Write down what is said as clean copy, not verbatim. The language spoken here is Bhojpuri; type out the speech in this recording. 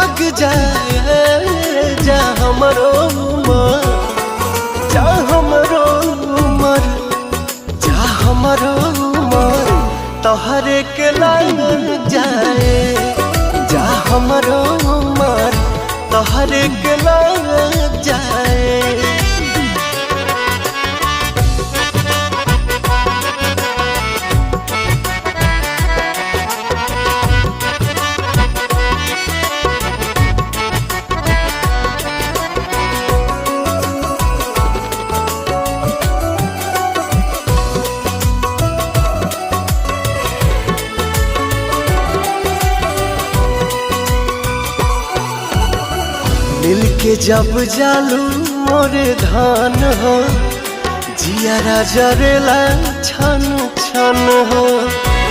भाग जाए जा हमरो उमर, जा हमरो उमर, जा हमरो उमर तोहरे के लग जाए, जा हमरो उमर तोहरे के लग जाए। मिलके जब जालू मोरे धान हो, जियारा जरेला छन छन हो।